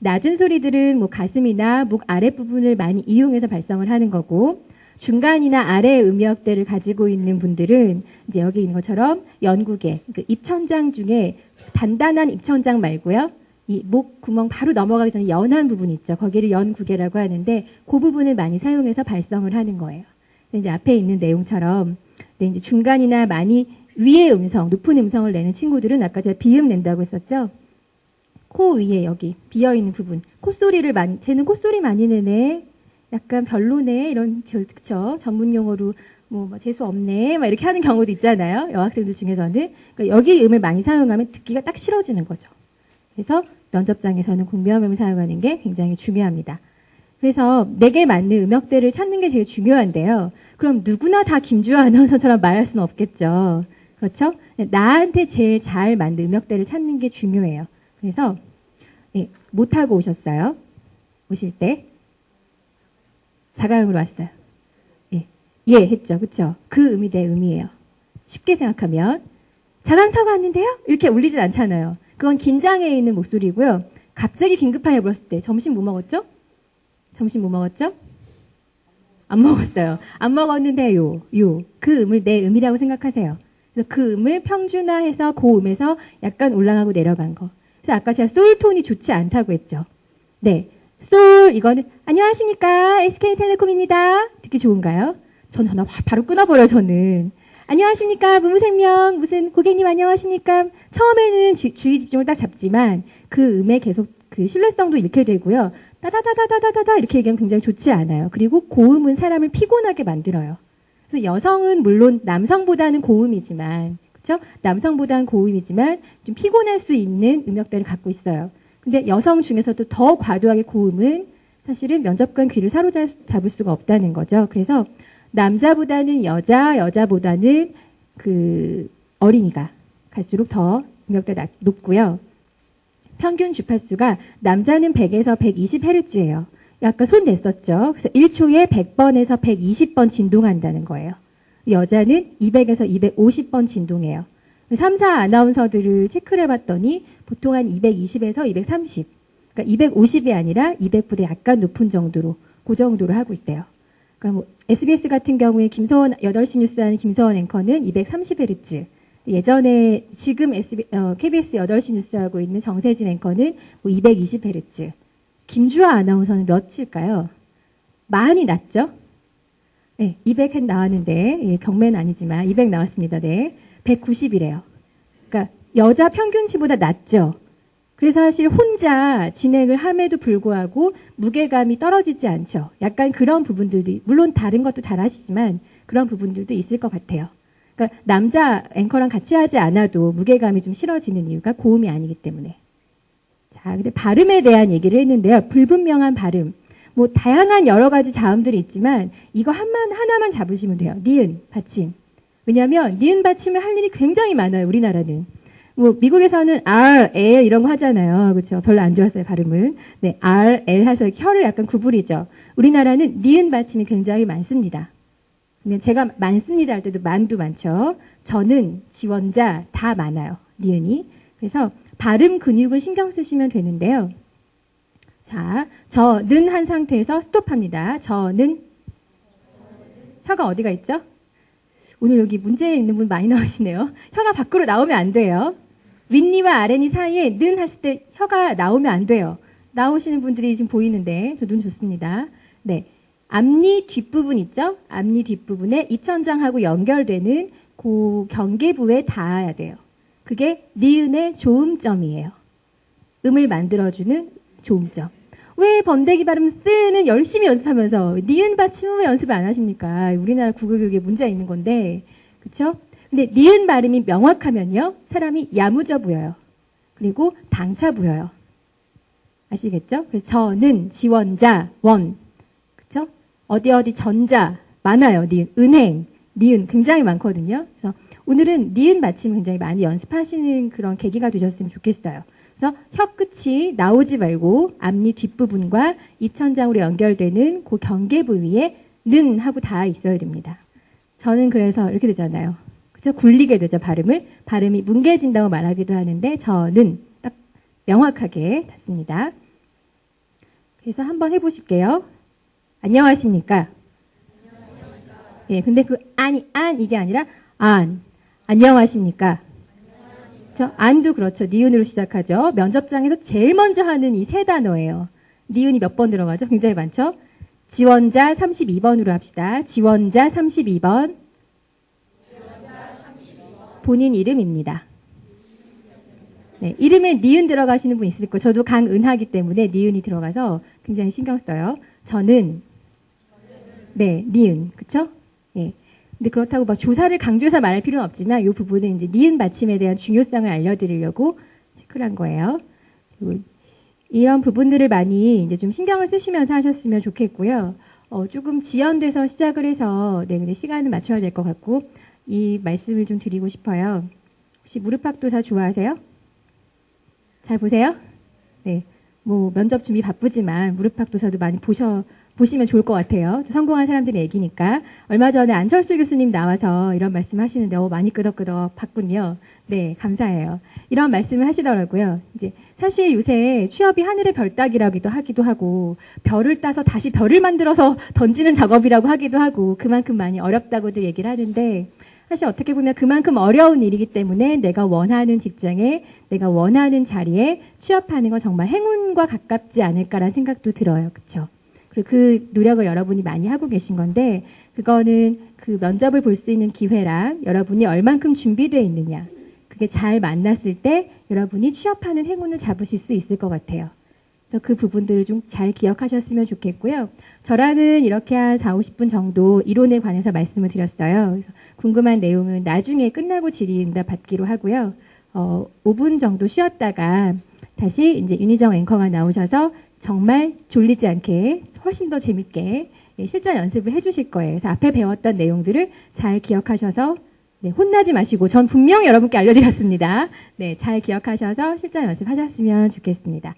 낮은 소리들은 뭐 가슴이나 목 아랫부분을 많이 이용해서 발성을 하는 거고, 중간이나 아래 음역대를 가지고 있는 분들은 이제 여기 있는 것처럼 연구개, 그 입천장 중에 단단한 입천장 말고요. 이 목 구멍 바로 넘어가기 전에 연한 부분 있죠. 거기를 연구개라고 하는데 그 부분을 많이 사용해서 발성을 하는 거예요. 이제 앞에 있는 내용처럼 이제 중간이나 많이 위의 음성, 높은 음성을 내는 친구들은 아까 제가 비음 낸다고 했었죠. 코 위에 여기 비어있는 부분, 콧소리를 많이, 쟤는 콧소리 많이 내네, 약간 별로네, 이런, 그쵸? 전문 용어로 뭐 재수 없네, 막 이렇게 하는 경우도 있잖아요. 여학생들 중에서는. 그러니까 여기 음을 많이 사용하면 듣기가 딱 싫어지는 거죠. 그래서 면접장에서는 공명음을 사용하는 게 굉장히 중요합니다. 그래서 내게 맞는 음역대를 찾는 게 되게 중요한데요. 그럼 누구나 다 김주아 아나운서처럼 말할 수는 없겠죠. 그렇죠? 나한테 제일 잘 맞는 음역대를 찾는 게 중요해요. 그래서 못하고 오셨어요. 오실 때 자가용으로 왔어요. 예 했죠. 그렇죠? 그 음이 내 음이에요. 쉽게 생각하면 자강 타고 왔는데요? 이렇게 울리진 않잖아요. 그건 긴장해 있는 목소리고요. 갑자기 긴급하게 물었을 때 점심 뭐 먹었죠? 점심 뭐 먹었죠? 안 먹었어요. 안 먹었는데요. 그 음을 내 음이라고 생각하세요. 그래서 그 음을 평준화해서 고음에서 약간 올라가고 내려간 거. 그래서 아까 제가 솔톤이 좋지 않다고 했죠. 네. 솔, 이거는, 안녕하십니까. SK텔레콤입니다. 듣기 좋은가요? 전 전화 바로 끊어버려요, 저는. 안녕하십니까. 무무생명, 무슨 고객님 안녕하십니까. 처음에는 주의 집중을 딱 잡지만 그 음에 계속 그 신뢰성도 잃게 되고요. 따다다다다다다 이렇게 얘기하면 굉장히 좋지 않아요. 그리고 고음은 사람을 피곤하게 만들어요. 그래서 여성은 물론 남성보다는 고음이지만, 그렇죠? 남성보다는 고음이지만 좀 피곤할 수 있는 음역대를 갖고 있어요. 근데 여성 중에서도 더 과도하게 고음은 사실은 면접관 귀를 사로잡을 수가 없다는 거죠. 그래서 남자보다는 여자보다는 그 어린이가 갈수록 더 음역대가 높고요. 평균 주파수가 남자는 100에서 120Hz예요. 아까 손 냈었죠. 그래서 1초에 100번에서 120번 진동한다는 거예요. 여자는 200에서 250번 진동해요. 3사 아나운서들을 체크를 해봤더니 보통 한 220에서 230, 그러니까 250이 아니라 200보다 약간 높은 정도로, 그 정도로 하고 있대요. 그러니까 뭐 SBS 같은 경우에 김서원 8시 뉴스 하는 김서원 앵커는 230Hz, 예전에 지금 KBS 8시 뉴스 하고 있는 정세진 앵커는 뭐 220Hz. 김주아 아나운서는 몇일까요? 많이 낮죠? 네, 200 나왔는데, 예, 경매는 아니지만 200 나왔습니다. 네, 190이래요. 그러니까 여자 평균치보다 낮죠? 그래서 사실 혼자 진행을 함에도 불구하고 무게감이 떨어지지 않죠. 약간 그런 부분들도, 물론 다른 것도 잘 하시지만 그런 부분들도 있을 것 같아요. 그러니까 남자 앵커랑 같이 하지 않아도 무게감이 좀 실어지는 이유가 고음이 아니기 때문에. 자, 근데 발음에 대한 얘기를 했는데요. 불분명한 발음. 뭐 다양한 여러 가지 자음들이 있지만 이거 하나만 잡으시면 돼요. 니은, 받침. 왜냐하면 니은 받침을 할 일이 굉장히 많아요. 우리나라는. 뭐 미국에서는 R, L 이런 거 하잖아요. 그렇죠? 별로 안 좋았어요. 발음은. 네, R, L 해서 혀를 약간 구부리죠. 우리나라는 니은 받침이 굉장히 많습니다. 제가 많습니다 할 때도 만도 많죠. 저는, 지원자 다 많아요. 니은이. 그래서 발음 근육을 신경 쓰시면 되는데요. 자, 저는 한 상태에서 스톱합니다. 저는 혀가 어디가 있죠? 오늘 여기 문제 있는 분 많이 나오시네요. 혀가 밖으로 나오면 안 돼요. 윗니와 아랫니 사이에 는 했을 때 혀가 나오면 안 돼요. 나오시는 분들이 지금 보이는데 저 눈 좋습니다. 네. 앞니 뒷부분 있죠? 앞니 뒷부분에 입천장하고 연결되는 그 경계부에 닿아야 돼요. 그게 니은의 조음점이에요. 음을 만들어주는 조음점. 왜 번데기 발음 쓰는 열심히 연습하면서 니은 받침은 왜 연습을 안 하십니까? 우리나라 국어교육에 문제가 있는 건데, 그쵸? 근데 니은 발음이 명확하면요, 사람이 야무져 보여요. 그리고 당차 보여요. 아시겠죠? 그래서 저는, 지원자, 원, 그쵸? 어디 전자 많아요. 니은, 은행, 니은 굉장히 많거든요. 그래서 오늘은 니은 받침 굉장히 많이 연습하시는 그런 계기가 되셨으면 좋겠어요. 그래서 혀 끝이 나오지 말고 앞니 뒷부분과 입천장으로 연결되는 그 경계 부위에 는 하고 닿아 있어야 됩니다. 저는 그래서 이렇게 되잖아요. 그죠? 굴리게 되죠, 발음이 뭉개진다고 말하기도 하는데 저는 딱 명확하게 닿습니다. 그래서 한번 해보실게요. 안녕하십니까? 예, 근데 그 이게 아니라 안녕하십니까? 안도 그렇죠. 니은으로 시작하죠. 면접장에서 제일 먼저 하는 이 세 단어예요. 니은이 몇 번 들어가죠? 굉장히 많죠? 지원자 32번으로 합시다. 지원자 32번. 본인 이름입니다. 네, 이름에 니은 들어가시는 분 있을 거예요. 저도 강은하기 때문에 니은이 들어가서 굉장히 신경 써요. 저는 네, 니은. 그쵸? 예. 근데 그렇다고 막 조사를 강조해서 말할 필요는 없지만 이 부분은 이제 니은 받침에 대한 중요성을 알려드리려고 체크를 한 거예요. 이런 부분들을 많이 이제 좀 신경을 쓰시면서 하셨으면 좋겠고요. 조금 지연돼서 시작을 해서 네, 근데 시간을 맞춰야 될 것 같고 이 말씀을 좀 드리고 싶어요. 혹시 무릎팍도사 좋아하세요? 잘 보세요? 네. 뭐 면접 준비 바쁘지만 무릎팍도사도 많이 보시면 좋을 것 같아요. 성공한 사람들의 얘기니까. 얼마 전에 안철수 교수님 나와서 이런 말씀 하시는데, 많이 끄덕끄덕 봤군요. 네, 감사해요. 이런 말씀을 하시더라고요. 이제, 사실 요새 취업이 하늘의 별 따기라기도 하기도 하고, 별을 따서 다시 별을 만들어서 던지는 작업이라고 하기도 하고, 그만큼 많이 어렵다고들 얘기를 하는데, 사실 어떻게 보면 그만큼 어려운 일이기 때문에 내가 원하는 직장에, 내가 원하는 자리에 취업하는 건 정말 행운과 가깝지 않을까라는 생각도 들어요. 그쵸? 그리고 그 노력을 여러분이 많이 하고 계신 건데 그거는 그 면접을 볼 수 있는 기회랑 여러분이 얼만큼 준비되어 있느냐 그게 잘 만났을 때 여러분이 취업하는 행운을 잡으실 수 있을 것 같아요. 그래서 그 부분들을 좀 잘 기억하셨으면 좋겠고요. 저랑은 이렇게 한 4, 50분 정도 이론에 관해서 말씀을 드렸어요. 그래서 궁금한 내용은 나중에 끝나고 질의응답 받기로 하고요. 5분 정도 쉬었다가 다시 이제 윤희정 앵커가 나오셔서 정말 졸리지 않게 훨씬 더 재밌게 실전 연습을 해주실 거예요. 그래서 앞에 배웠던 내용들을 잘 기억하셔서 네, 혼나지 마시고 전 분명히 여러분께 알려드렸습니다. 네, 잘 기억하셔서 실전 연습하셨으면 좋겠습니다.